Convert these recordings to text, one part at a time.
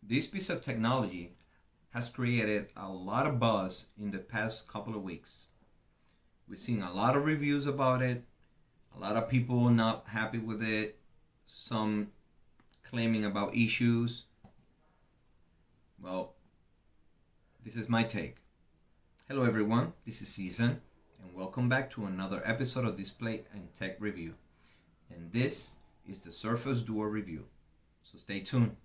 This piece of technology has created a lot of buzz in the past couple of weeks. We've seen a lot of reviews about it, a lot of people not happy with it, some claiming about issues. Well, this is my take. Hello everyone, this is Season, and welcome back to another episode of Display and Tech Review. And this is the Surface Duo review, so stay tuned.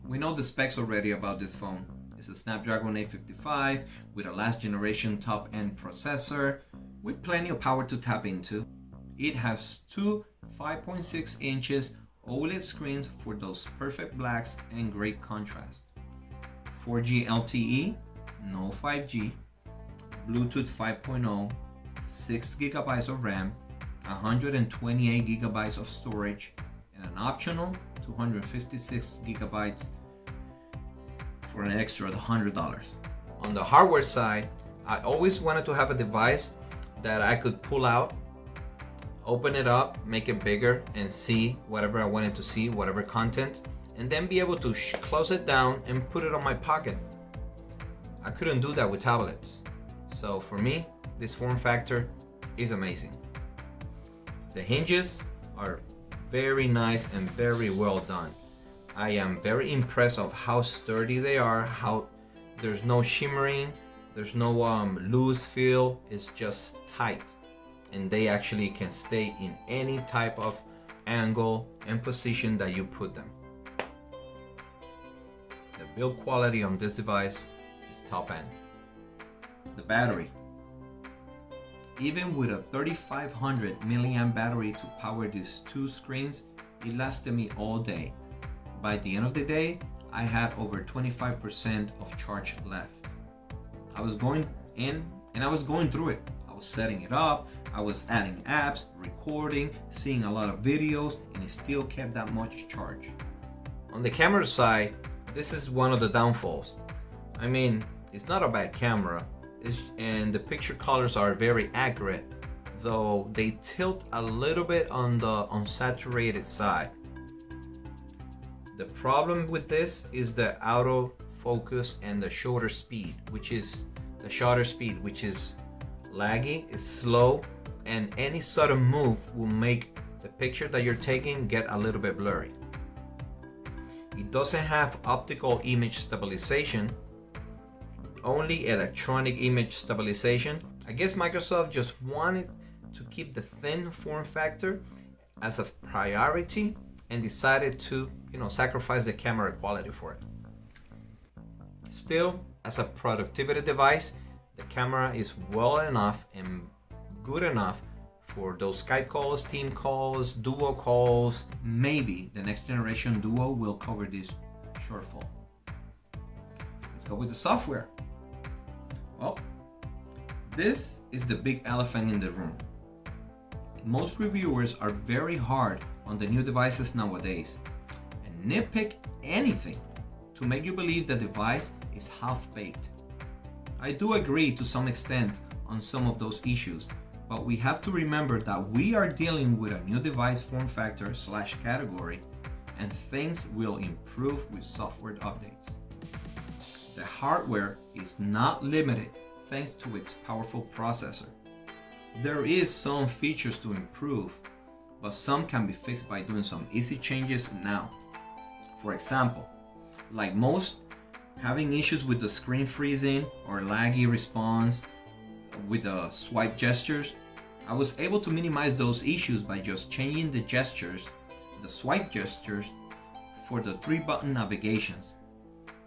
We know the specs already about this phone. It's a Snapdragon 855 with a last generation top-end processor with plenty of power to tap into. It has two 5.6 inches OLED screens for those perfect blacks and great contrast. 4G LTE, no 5G, Bluetooth 5.0, 6 GB of RAM, 128 GB of storage, and an optional 256 GB for an extra $100. On the hardware side, I always wanted to have a device that I could pull out, open it up, make it bigger, and see whatever I wanted to see, whatever content, and then be able to close it down and put it on my pocket. I couldn't do that with tablets. So for me, this form factor is amazing. The hinges are very nice and very well done. I am very impressed of how sturdy they are, how there's no shimmering, there's no loose feel, it's just tight. And they actually can stay in any type of angle and position that you put them. The build quality on this device is top end. The battery. Even with a 3500 milliamp battery to power these two screens, it lasted me all day. By the end of the day, I had over 25% of charge left. I was going in and I was going through it. I was setting it up, I was adding apps, recording, seeing a lot of videos, and it still kept that much charge. On the camera side, this is one of the downfalls. I mean, it's not a bad camera, and the picture colors are very accurate, though they tilt a little bit on the unsaturated side. The problem with this is the auto focus and the shutter speed, which is laggy, it's slow, and any sudden move will make the picture that you're taking get a little bit blurry. It doesn't have optical image stabilization, only electronic image stabilization. I guess Microsoft just wanted to keep the thin form factor as a priority and decided to, sacrifice the camera quality for it. Still, as a productivity device, the camera is well enough and good enough for those Skype calls, team calls, duo calls. Maybe the next generation Duo will cover this shortfall. Let's go with the software. Well, this is the big elephant in the room. Most reviewers are very hard on the new devices nowadays and nitpick anything to make you believe the device is half-baked. I do agree to some extent on some of those issues, but we have to remember that we are dealing with a new device form factor / category, and things will improve with software updates. The hardware is not limited thanks to its powerful processor. There is some features to improve, but some can be fixed by doing some easy changes now. For example, like most, having issues with the screen freezing or laggy response with the swipe gestures, I was able to minimize those issues by just changing the swipe gestures for the 3-button navigations.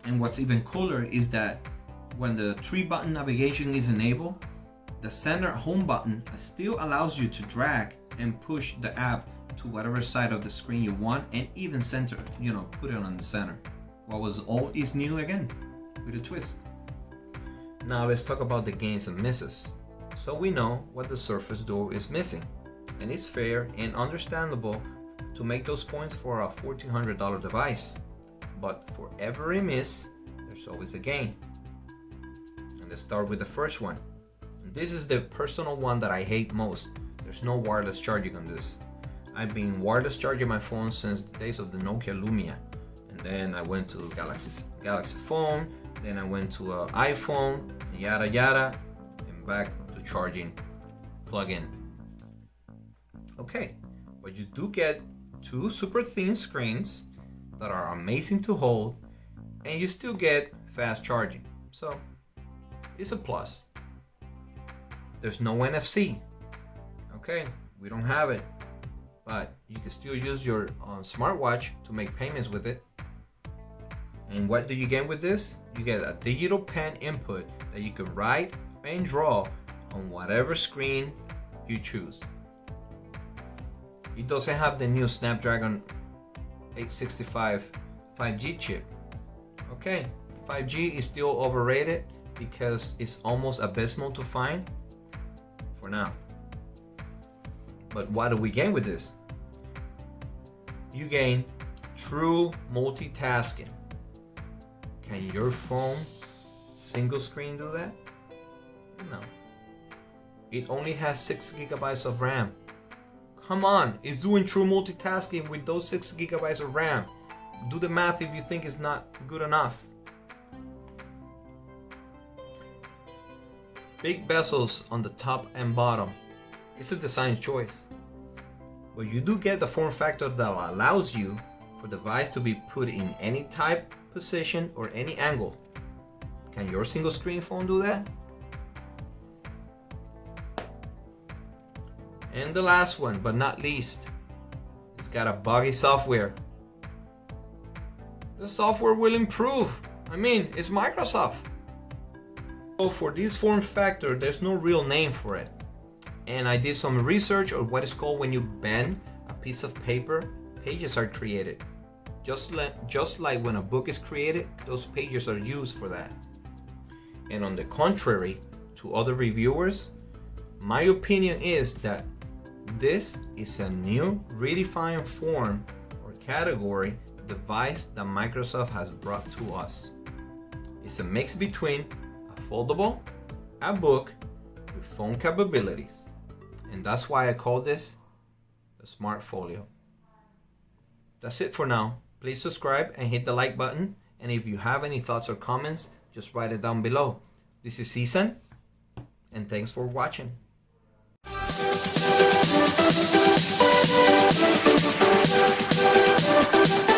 And what's even cooler is that when the 3-button navigation is enabled, the center home button still allows you to drag and push the app to whatever side of the screen you want, and even center, put it on the center. What was old is new again, with a twist. Now let's talk about the gains and misses. So we know what the Surface Duo is missing, and it's fair and understandable to make those points for a $1,400 device. But for every miss, there's always a gain. And let's start with the first one. This is the personal one that I hate most. There's no wireless charging on this. I've been wireless charging my phone since the days of the Nokia Lumia. And then I went to Galaxy phone, then I went to an iPhone, yada yada, and back to charging plug-in. Okay, but you do get two super thin screens that are amazing to hold, and you still get fast charging. So it's a plus. There's no NFC. Okay, we don't have it, but you can still use your smartwatch to make payments with it. And what do you get with this? You get a digital pen input that you can write and draw on whatever screen you choose. It doesn't have the new Snapdragon 865 5G chip. Okay, 5G is still overrated because it's almost abysmal to find for now. But what do we gain with this? You gain true multitasking. Can your phone single screen do that? No. It only has 6 gigabytes of RAM. Come on, it's doing true multitasking with those 6 gigabytes of RAM. Do the math if you think it's not good enough. Big bezels on the top and bottom. It's a design choice. But you do get the form factor that allows you for the device to be put in any type, position, or any angle. Can your single screen phone do that? And the last one, but not least, it's got a buggy software. The software will improve. I mean, it's Microsoft. So for this form factor, there's no real name for it. And I did some research on what is called when you bend a piece of paper, pages are created. Just like when a book is created, those pages are used for that. And on the contrary to other reviewers, my opinion is that this is a new redefined form or category device that Microsoft has brought to us. It's a mix between a foldable, a book with phone capabilities. And that's why I call this the Smart Folio. That's it for now. Please subscribe and hit the like button. And if you have any thoughts or comments, just write it down below. This is Cesar, and thanks for watching. Thank you.